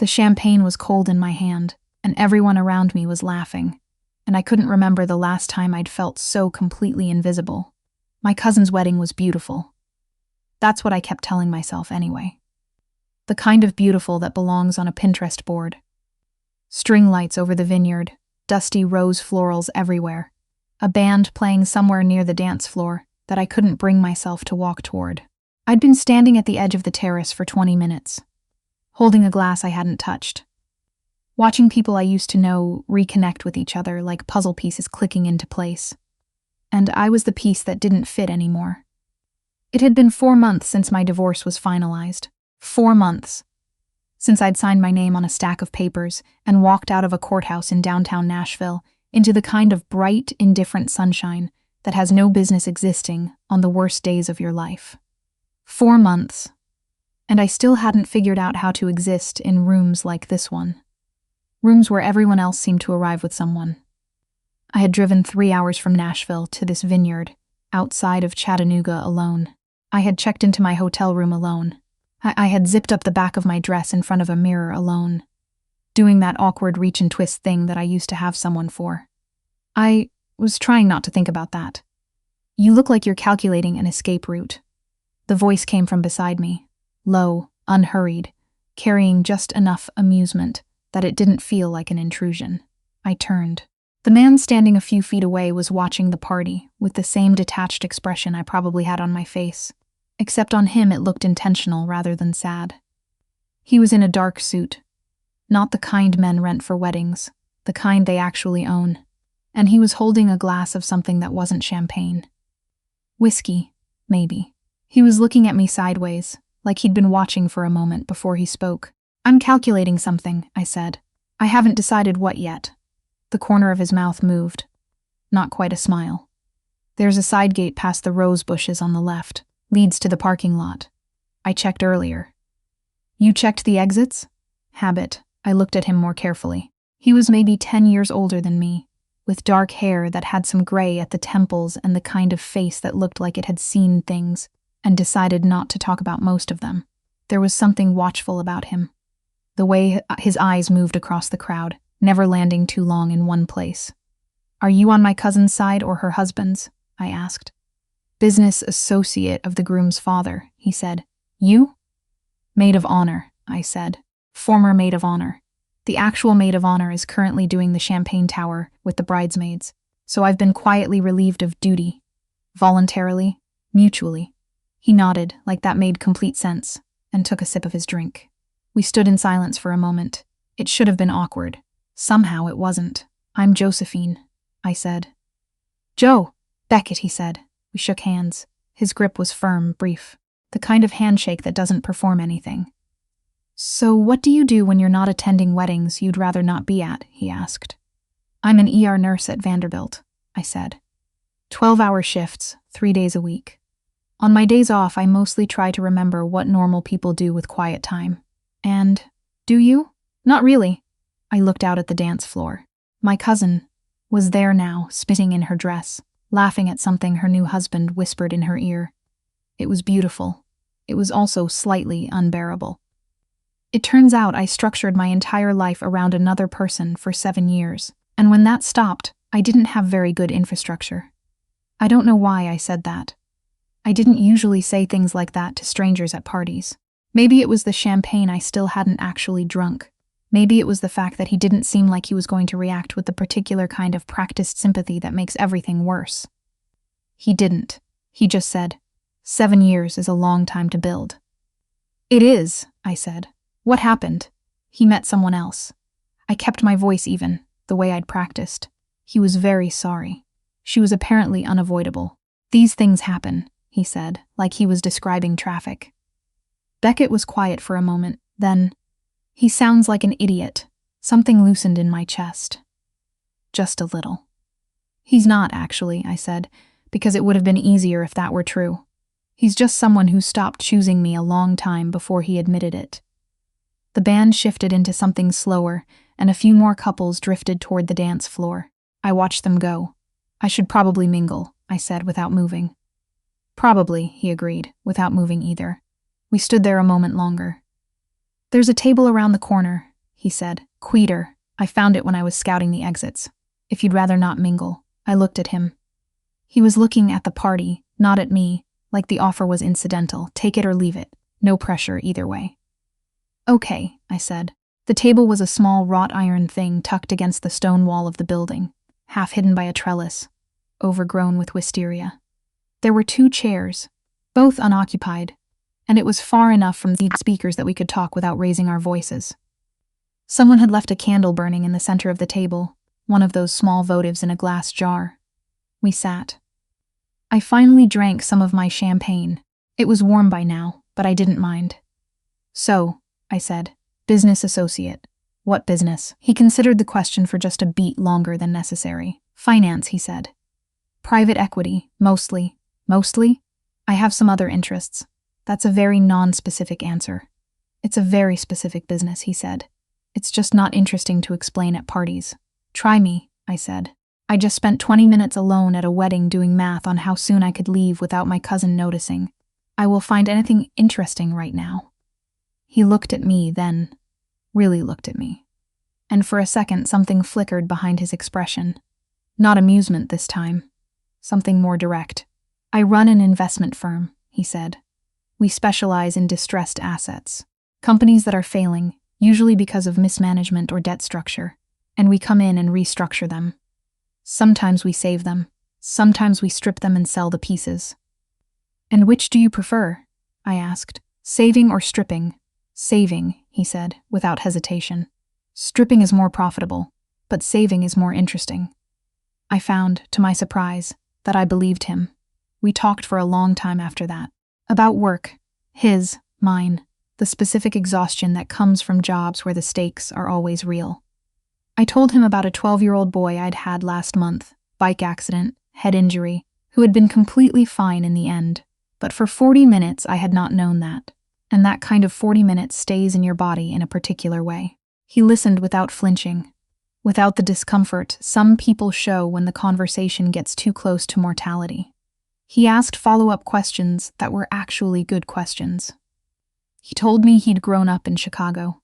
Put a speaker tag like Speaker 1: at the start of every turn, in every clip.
Speaker 1: The champagne was cold in my hand, and everyone around me was laughing, and I couldn't remember the last time I'd felt so completely invisible. My cousin's wedding was beautiful. That's what I kept telling myself anyway. The kind of beautiful that belongs on a Pinterest board. String lights over the vineyard, dusty rose florals everywhere, a band playing somewhere near the dance floor that I couldn't bring myself to walk toward. I'd been standing at the edge of the terrace for 20 minutes, holding a glass I hadn't touched, watching people I used to know reconnect with each other like puzzle pieces clicking into place. And I was the piece that didn't fit anymore. It had been 4 months since my divorce was finalized. 4 months. Since I'd signed my name on a stack of papers and walked out of a courthouse in downtown Nashville into the kind of bright, indifferent sunshine that has no business existing on the worst days of your life. 4 months. And I still hadn't figured out how to exist in rooms like this one. Rooms where everyone else seemed to arrive with someone. I had driven 3 hours from Nashville to this vineyard, outside of Chattanooga alone. I had checked into my hotel room alone. I had zipped up the back of my dress in front of a mirror alone, doing that awkward reach and twist thing that I used to have someone for. I was trying not to think about that. You look like you're calculating an escape route. The voice came from beside me, low, unhurried, carrying just enough amusement that it didn't feel like an intrusion. I turned. The man standing a few feet away was watching the party with the same detached expression I probably had on my face, except on him it looked intentional rather than sad. He was in a dark suit, not the kind men rent for weddings, the kind they actually own, and he was holding a glass of something that wasn't champagne. Whiskey, maybe. He was looking at me sideways, like he'd been watching for a moment before he spoke. "I'm calculating something," I said. "I haven't decided what yet." The corner of his mouth moved. Not quite a smile. "There's a side gate past the rose bushes on the left. Leads to the parking lot. I checked earlier." "You checked the exits?" Habit. I looked at him more carefully. He was maybe 10 years older than me, with dark hair that had some gray at the temples and the kind of face that looked like it had seen things and decided not to talk about most of them. There was something watchful about him. The way his eyes moved across the crowd, never landing too long in one place. "Are you on my cousin's side or her husband's?" I asked. "Business associate of the groom's father," he said. "You?" "Maid of honor," I said. "Former maid of honor. The actual maid of honor is currently doing the champagne tower with the bridesmaids, so I've been quietly relieved of duty. Voluntarily, mutually." He nodded, like that made complete sense, and took a sip of his drink. We stood in silence for a moment. It should have been awkward. Somehow it wasn't. "I'm Josephine," I said. "Joe." "Beckett," he said. We shook hands. His grip was firm, brief. The kind of handshake that doesn't perform anything. "So what do you do when you're not attending weddings you'd rather not be at?" he asked. "I'm an ER nurse at Vanderbilt," I said. 12-hour shifts, 3 days a week. On my days off, I mostly try to remember what normal people do with quiet time. And, do you? Not really. I looked out at the dance floor. My cousin was there now, spitting in her dress, laughing at something her new husband whispered in her ear. It was beautiful. It was also slightly unbearable. It turns out I structured my entire life around another person for 7 years, and when that stopped, I didn't have very good infrastructure. I don't know why I said that. I didn't usually say things like that to strangers at parties. Maybe it was the champagne I still hadn't actually drunk. Maybe it was the fact that he didn't seem like he was going to react with the particular kind of practiced sympathy that makes everything worse. He didn't. He just said, 7 years is a long time to build. "It is," I said. "What happened?" "He met someone else." I kept my voice even, the way I'd practiced. He was very sorry. She was apparently unavoidable. "These things happen," he said, like he was describing traffic. Beckett was quiet for a moment, then, "He sounds like an idiot." Something loosened in my chest. Just a little. "He's not, actually," I said, because it would have been easier if that were true. "He's just someone who stopped choosing me a long time before he admitted it." The band shifted into something slower, and a few more couples drifted toward the dance floor. I watched them go. "I should probably mingle," I said without moving. "Probably," he agreed, without moving either. We stood there a moment longer. "There's a table around the corner," he said. Quieter. I found it when I was scouting the exits. If you'd rather not mingle. I looked at him. He was looking at the party, not at me, like the offer was incidental. Take it or leave it. No pressure either way. Okay, I said. The table was a small wrought iron thing tucked against the stone wall of the building, half hidden by a trellis, overgrown with wisteria. There were 2 chairs, both unoccupied, and it was far enough from the speakers that we could talk without raising our voices. Someone had left a candle burning in the center of the table, one of those small votives in a glass jar. We sat. I finally drank some of my champagne. It was warm by now, but I didn't mind. So, I said, business associate. What business? He considered the question for just a beat longer than necessary. Finance, he said. Private equity, mostly. Mostly? I have some other interests. That's a very non-specific answer. It's a very specific business, he said. It's just not interesting to explain at parties. Try me, I said. I just spent 20 minutes alone at a wedding doing math on how soon I could leave without my cousin noticing. I will find anything interesting right now. He looked at me then, really looked at me. And for a second something flickered behind his expression. Not amusement this time. Something more direct. I run an investment firm, he said. We specialize in distressed assets. Companies that are failing, usually because of mismanagement or debt structure. And we come in and restructure them. Sometimes we save them. Sometimes we strip them and sell the pieces. And which do you prefer? I asked. Saving or stripping? Saving, he said, without hesitation. Stripping is more profitable, but saving is more interesting. I found, to my surprise, that I believed him. We talked for a long time after that. About work. His, mine, the specific exhaustion that comes from jobs where the stakes are always real. I told him about a 12-year-old boy I'd had last month, bike accident, head injury, who had been completely fine in the end. But for 40 minutes I had not known that. And that kind of 40 minutes stays in your body in a particular way. He listened without flinching. Without the discomfort some people show when the conversation gets too close to mortality. He asked follow-up questions that were actually good questions. He told me he'd grown up in Chicago.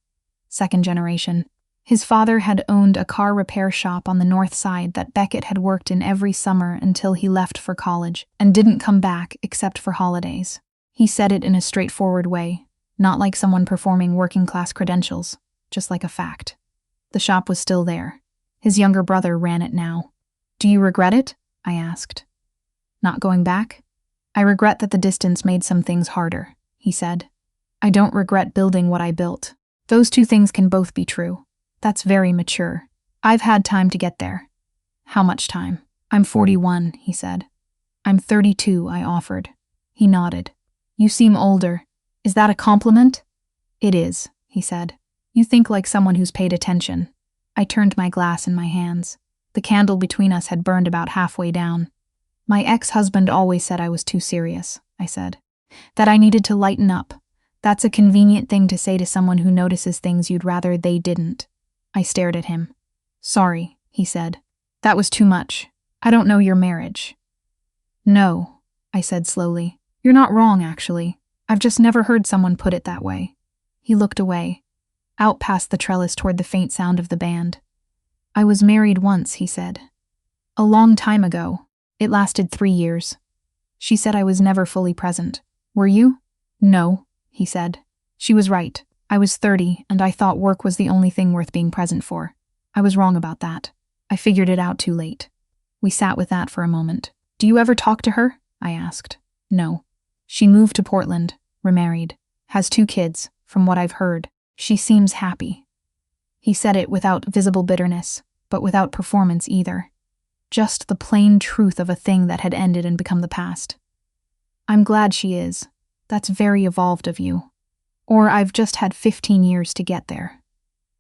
Speaker 1: Second generation. His father had owned a car repair shop on the north side that Beckett had worked in every summer until he left for college and didn't come back except for holidays. He said it in a straightforward way, not like someone performing working-class credentials, just like a fact. The shop was still there. His younger brother ran it now. Do you regret it? I asked. Not going back? I regret that the distance made some things harder, he said. I don't regret building what I built. Those 2 things can both be true. That's very mature. I've had time to get there. How much time? I'm 41, he said. I'm 32, I offered. He nodded. You seem older. Is that a compliment? It is, he said. You think like someone who's paid attention. I turned my glass in my hands. The candle between us had burned about halfway down. My ex-husband always said I was too serious, I said. That I needed to lighten up. That's a convenient thing to say to someone who notices things you'd rather they didn't. I stared at him. Sorry, he said. That was too much. I don't know your marriage. No, I said slowly. You're not wrong, actually. I've just never heard someone put it that way. He looked away, out past the trellis toward the faint sound of the band. I was married once, he said. A long time ago. It lasted 3 years. She said I was never fully present. Were you? No, he said. She was right. I was 30, and I thought work was the only thing worth being present for. I was wrong about that. I figured it out too late. We sat with that for a moment. Do you ever talk to her? I asked. No. She moved to Portland, remarried, has 2 kids, from what I've heard. She seems happy. He said it without visible bitterness, but without performance either. Just the plain truth of a thing that had ended and become the past. I'm glad she is. That's very evolved of you. Or I've just had 15 years to get there.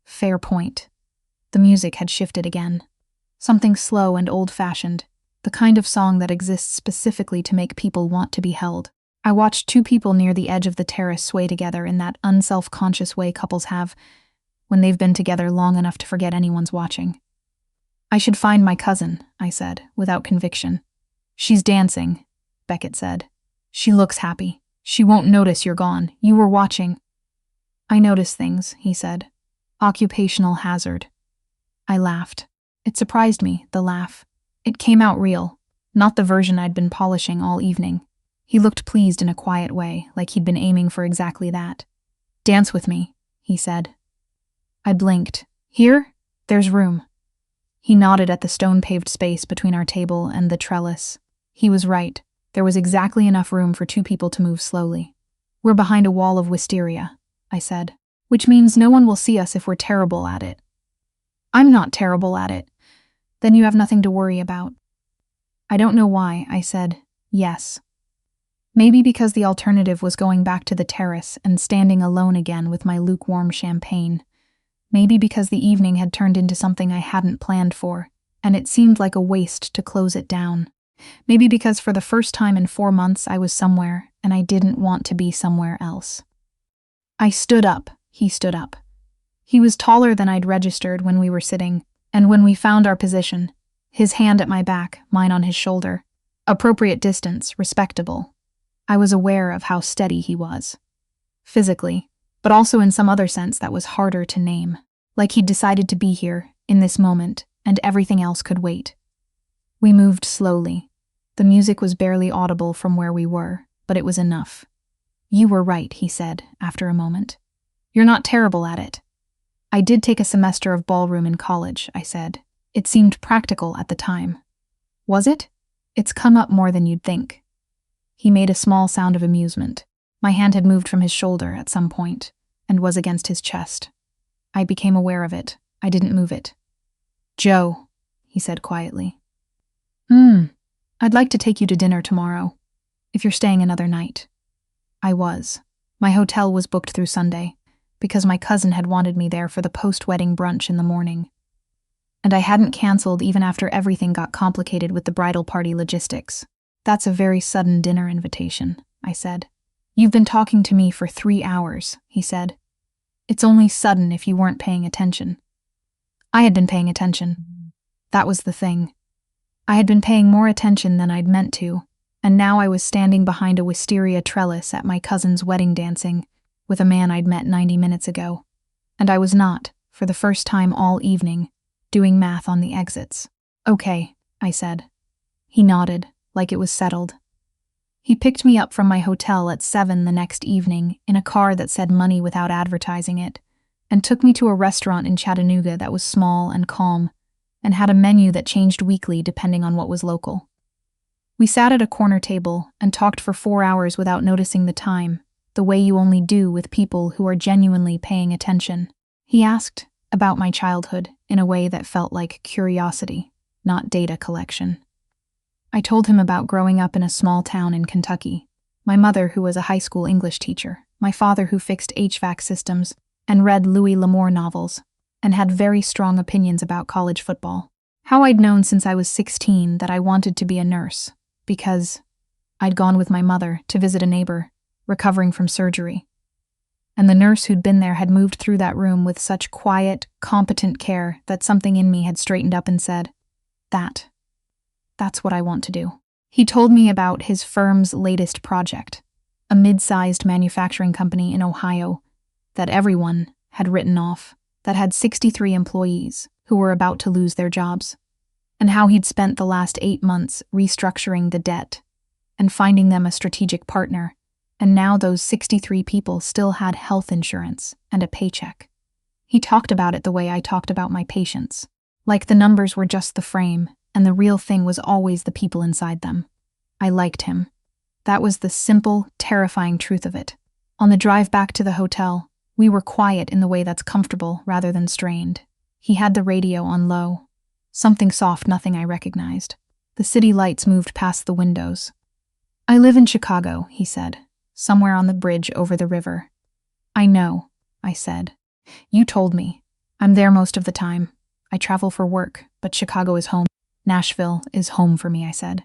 Speaker 1: Fair point. The music had shifted again. Something slow and old-fashioned, the kind of song that exists specifically to make people want to be held. I watched 2 people near the edge of the terrace sway together in that unself-conscious way couples have when they've been together long enough to forget anyone's watching. I should find my cousin, I said, without conviction. She's dancing, Beckett said. She looks happy. She won't notice you're gone. You were watching. I notice things, he said. Occupational hazard. I laughed. It surprised me, the laugh. It came out real, not the version I'd been polishing all evening. He looked pleased in a quiet way, like he'd been aiming for exactly that. "Dance with me," he said. I blinked. "Here? There's room." He nodded at the stone-paved space between our table and the trellis. He was right. There was exactly enough room for two people to move slowly. "We're behind a wall of wisteria," I said, "which means no one will see us if we're terrible at it." "I'm not terrible at it." "Then you have nothing to worry about." I don't know why I said yes. Maybe because the alternative was going back to the terrace and standing alone again with my lukewarm champagne. Maybe because the evening had turned into something I hadn't planned for, and it seemed like a waste to close it down. Maybe because for the first time in 4 months I was somewhere, and I didn't want to be somewhere else. I stood up. He stood up. He was taller than I'd registered when we were sitting, and when we found our position, his hand at my back, mine on his shoulder. Appropriate distance, respectable. I was aware of how steady he was. Physically, but also in some other sense that was harder to name. Like he'd decided to be here, in this moment, and everything else could wait. We moved slowly. The music was barely audible from where we were, but it was enough. "You were right," he said, after a moment. "You're not terrible at it." "I did take a semester of ballroom in college," I said. "It seemed practical at the time." "Was it?" "It's come up more than you'd think." He made a small sound of amusement. My hand had moved from his shoulder at some point, and was against his chest. I became aware of it. I didn't move it. "Joe," he said quietly. I'd like to take you to dinner tomorrow, if you're staying another night." I was. My hotel was booked through Sunday, because my cousin had wanted me there for the post-wedding brunch in the morning. And I hadn't canceled even after everything got complicated with the bridal party logistics. "That's a very sudden dinner invitation," I said. "You've been talking to me for 3 hours," he said. "It's only sudden if you weren't paying attention." I had been paying attention. That was the thing. I had been paying more attention than I'd meant to, and now I was standing behind a wisteria trellis at my cousin's wedding dancing with a man I'd met 90 minutes ago. And I was not, for the first time all evening, doing math on the exits. "Okay," I said. He nodded, like it was settled. He picked me up from my hotel at 7 the next evening in a car that said money without advertising it, and took me to a restaurant in Chattanooga that was small and calm, and had a menu that changed weekly depending on what was local. We sat at a corner table and talked for 4 hours without noticing the time, the way you only do with people who are genuinely paying attention. He asked about my childhood in a way that felt like curiosity, not data collection. I told him about growing up in a small town in Kentucky, my mother who was a high school English teacher, my father who fixed HVAC systems and read Louis L'Amour novels, and had very strong opinions about college football. How I'd known since I was 16 that I wanted to be a nurse, because I'd gone with my mother to visit a neighbor, recovering from surgery. And the nurse who'd been there had moved through that room with such quiet, competent care that something in me had straightened up and said, That's what I want to do." He told me about his firm's latest project, a mid-sized manufacturing company in Ohio that everyone had written off, that had 63 employees who were about to lose their jobs, and how he'd spent the last 8 months restructuring the debt and finding them a strategic partner, and now those 63 people still had health insurance and a paycheck. He talked about it the way I talked about my patients, like the numbers were just the frame, and the real thing was always the people inside them. I liked him. That was the simple, terrifying truth of it. On the drive back to the hotel, we were quiet in the way that's comfortable rather than strained. He had the radio on low. Something soft, nothing I recognized. The city lights moved past the windows. "I live in Chicago," he said, "somewhere on the bridge over the river." "I know," I said. "You told me. I'm there most of the time. I travel for work, but Chicago is home. Nashville is home for me," I said.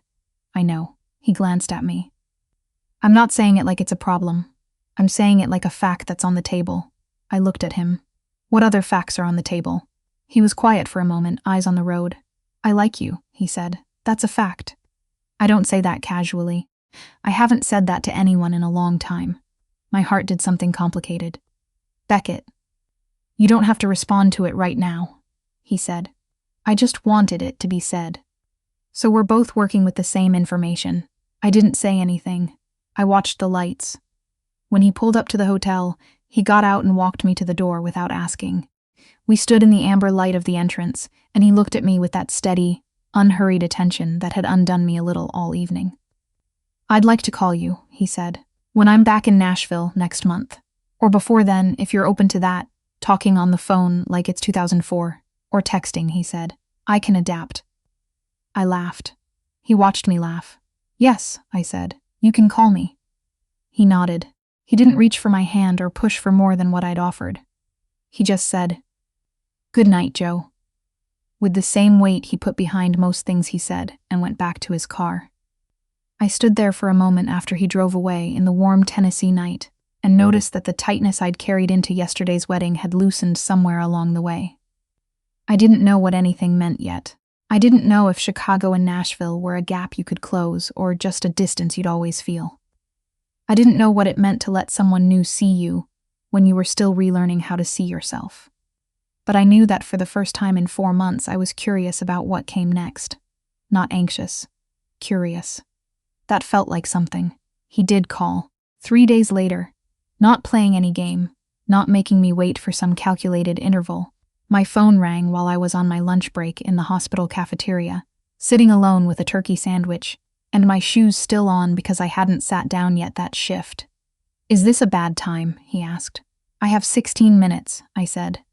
Speaker 1: "I know." He glanced at me. "I'm not saying it like it's a problem. I'm saying it like a fact that's on the table." I looked at him. "What other facts are on the table?" He was quiet for a moment, eyes on the road. "I like you," he said. "That's a fact." I don't say that casually. I haven't said that to anyone in a long time. My heart did something complicated. "Beckett, You don't have to respond to it right now, he said. I just wanted it to be said. So we're both working with the same information. I didn't say anything. I watched the lights. When he pulled up to the hotel, he got out and walked me to the door without asking. We stood in the amber light of the entrance, and he looked at me with that steady, unhurried attention that had undone me a little all evening. I'd like to call you, he said, when I'm back in Nashville next month. Or before then, if you're open to that, talking on the phone like it's 2004. Or texting, he said. I can adapt. I laughed. He watched me laugh. Yes, I said. You can call me. He nodded. He didn't reach for my hand or push for more than what I'd offered. He just said, "Good night, Joe," with the same weight he put behind most things he said, and went back to his car. I stood there for a moment after he drove away in the warm Tennessee night, and noticed that the tightness I'd carried into yesterday's wedding had loosened somewhere along the way. I didn't know what anything meant yet. I didn't know if Chicago and Nashville were a gap you could close or just a distance you'd always feel. I didn't know what it meant to let someone new see you when you were still relearning how to see yourself. But I knew that for the first time in 4 months I was curious about what came next. Not anxious. Curious. That felt like something. He did call. 3 days later. Not playing any game. Not making me wait for some calculated interval. My phone rang while I was on my lunch break in the hospital cafeteria, sitting alone with a turkey sandwich, and my shoes still on because I hadn't sat down yet that shift. "Is this a bad time?" he asked. "I have 16 minutes, I said.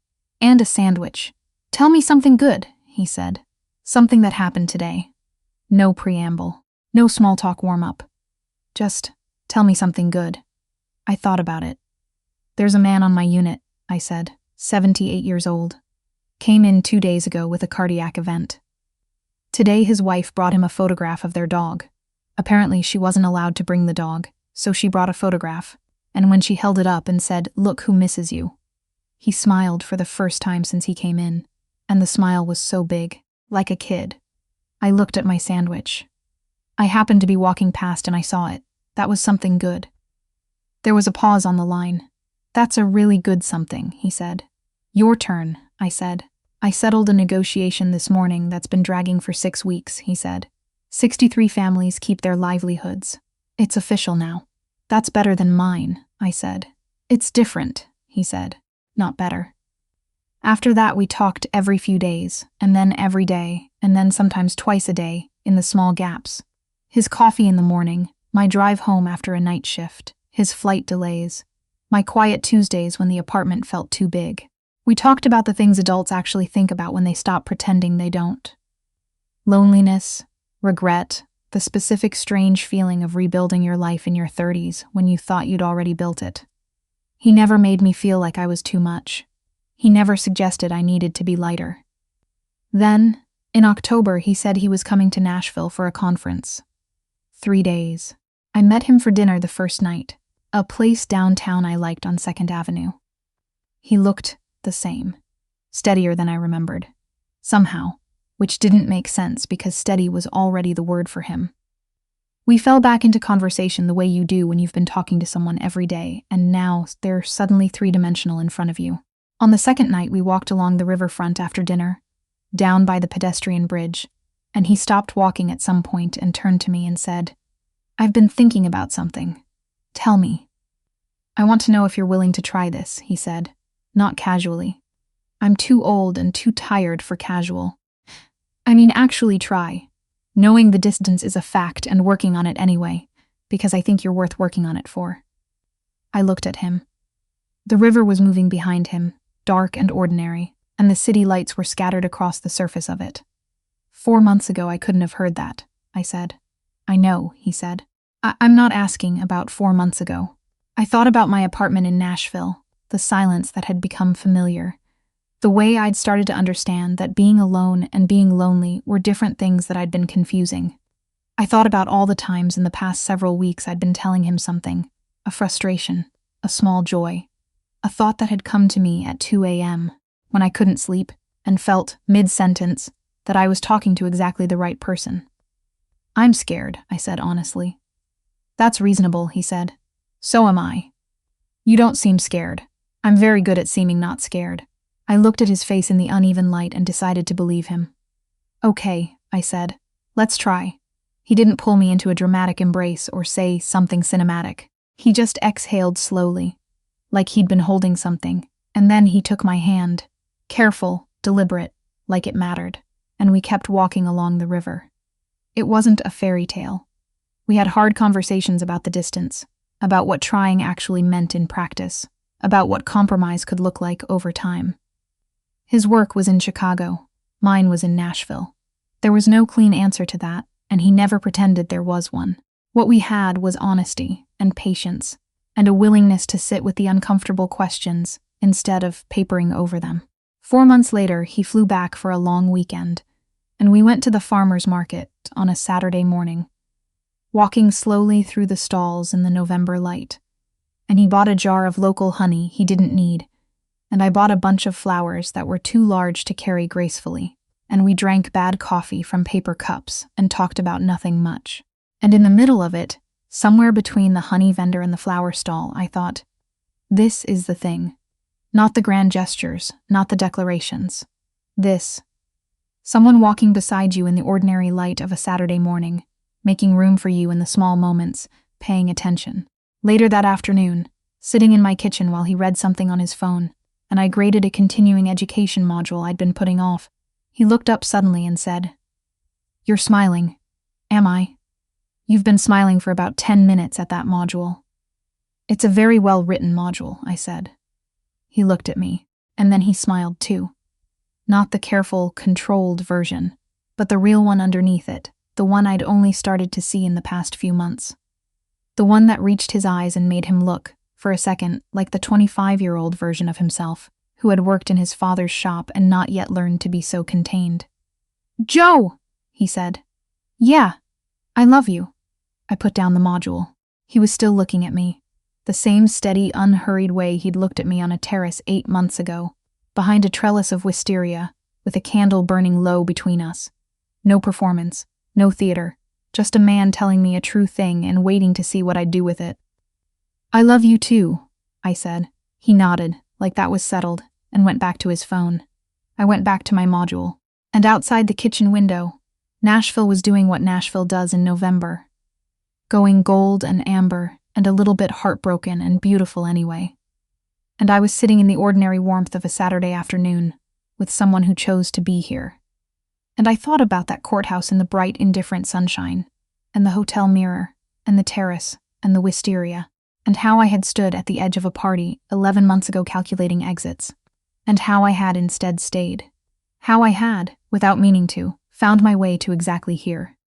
Speaker 1: "And a sandwich." "Tell me something good," he said. "Something that happened today." No preamble. No small talk warm-up. Just, tell me something good. I thought about it. "There's a man on my unit," I said, 78 years old. Came in 2 days ago with a cardiac event. Today his wife brought him a photograph of their dog. Apparently she wasn't allowed to bring the dog, so she brought a photograph, and when she held it up and said, "Look who misses you," he smiled for the first time since he came in, and the smile was so big, like a kid. I looked at my sandwich. I happened to be walking past and I saw it. That was something good. There was a pause on the line. "That's a really good something," he said. "Your turn," I said. "I settled a negotiation this morning that's been dragging for 6 weeks," he said. 63 families keep their livelihoods. It's official now. "That's better than mine," I said. "It's different," he said. "Not better." After that we talked every few days, and then every day, and then sometimes twice a day, in the small gaps. His coffee in the morning, my drive home after a night shift, his flight delays, my quiet Tuesdays when the apartment felt too big. We talked about the things adults actually think about when they stop pretending they don't. Loneliness, regret, the specific strange feeling of rebuilding your life in your 30s when you thought you'd already built it. He never made me feel like I was too much. He never suggested I needed to be lighter. Then, in October, he said he was coming to Nashville for a conference. 3 days. I met him for dinner the first night, a place downtown I liked on 2nd Avenue. He looked the same, steadier than I remembered, somehow, which didn't make sense because steady was already the word for him. We fell back into conversation the way you do when you've been talking to someone every day, and now they're suddenly three-dimensional in front of you. On the second night, we walked along the riverfront after dinner, down by the pedestrian bridge, and he stopped walking at some point and turned to me and said, "I've been thinking about something. Tell me." "I want to know if you're willing to try this," he said. Not casually. "I'm too old and too tired for casual. I mean, actually try. Knowing the distance is a fact and working on it anyway, because I think you're worth working on it for." I looked at him. The river was moving behind him, dark and ordinary, and the city lights were scattered across the surface of it. 4 months ago I couldn't have heard that, I said. "I know," he said. I'm not asking about 4 months ago. I thought about my apartment in Nashville, the silence that had become familiar, the way I'd started to understand that being alone and being lonely were different things that I'd been confusing. I thought about all the times in the past several weeks I'd been telling him something, a frustration, a small joy, a thought that had come to me at 2 a.m. when I couldn't sleep and felt, mid-sentence, that I was talking to exactly the right person. "I'm scared," I said honestly. "That's reasonable," he said. "So am I." "You don't seem scared. I'm very good at seeming not scared. I looked at his face in the uneven light and decided to believe him. Okay, I said. Let's try. He didn't pull me into a dramatic embrace or say something cinematic. He just exhaled slowly, like he'd been holding something, and then he took my hand, careful, deliberate, like it mattered, and we kept walking along the river. It wasn't a fairy tale. We had hard conversations about the distance, about what trying actually meant in practice, about what compromise could look like over time. His work was in Chicago, mine was in Nashville. There was no clean answer to that, and he never pretended there was one. What we had was honesty and patience, and a willingness to sit with the uncomfortable questions instead of papering over them. 4 months later, he flew back for a long weekend, and we went to the farmer's market on a Saturday morning, walking slowly through the stalls in the November light. And he bought a jar of local honey he didn't need, and I bought a bunch of flowers that were too large to carry gracefully, and we drank bad coffee from paper cups and talked about nothing much. And in the middle of it, somewhere between the honey vendor and the flower stall, I thought, this is the thing. Not the grand gestures, not the declarations. This. Someone walking beside you in the ordinary light of a Saturday morning, making room for you in the small moments, paying attention. Later that afternoon, sitting in my kitchen while he read something on his phone, and I graded a continuing education module I'd been putting off, he looked up suddenly and said, "You're smiling." "Am I?" "You've been smiling for about 10 minutes at that module." "It's a very well-written module," I said. He looked at me, and then he smiled too. Not the careful, controlled version, but the real one underneath it, the one I'd only started to see in the past few months. The one that reached his eyes and made him look, for a second, like the 25-year-old version of himself, who had worked in his father's shop and not yet learned to be so contained. "Joe!" he said. "Yeah, I love you." I put down the module. He was still looking at me, the same steady, unhurried way he'd looked at me on a terrace 8 months ago, behind a trellis of wisteria, with a candle burning low between us. No performance, no theater, just a man telling me a true thing and waiting to see what I'd do with it. "I love you too," I said. He nodded, like that was settled, and went back to his phone. I went back to my module, and outside the kitchen window, Nashville was doing what Nashville does in November, going gold and amber and a little bit heartbroken and beautiful anyway. And I was sitting in the ordinary warmth of a Saturday afternoon with someone who chose to be here. And I thought about that courthouse in the bright, indifferent sunshine, and the hotel mirror, and the terrace, and the wisteria, and how I had stood at the edge of a party 11 months ago calculating exits, and how I had instead stayed. How I had, without meaning to, found my way to exactly here.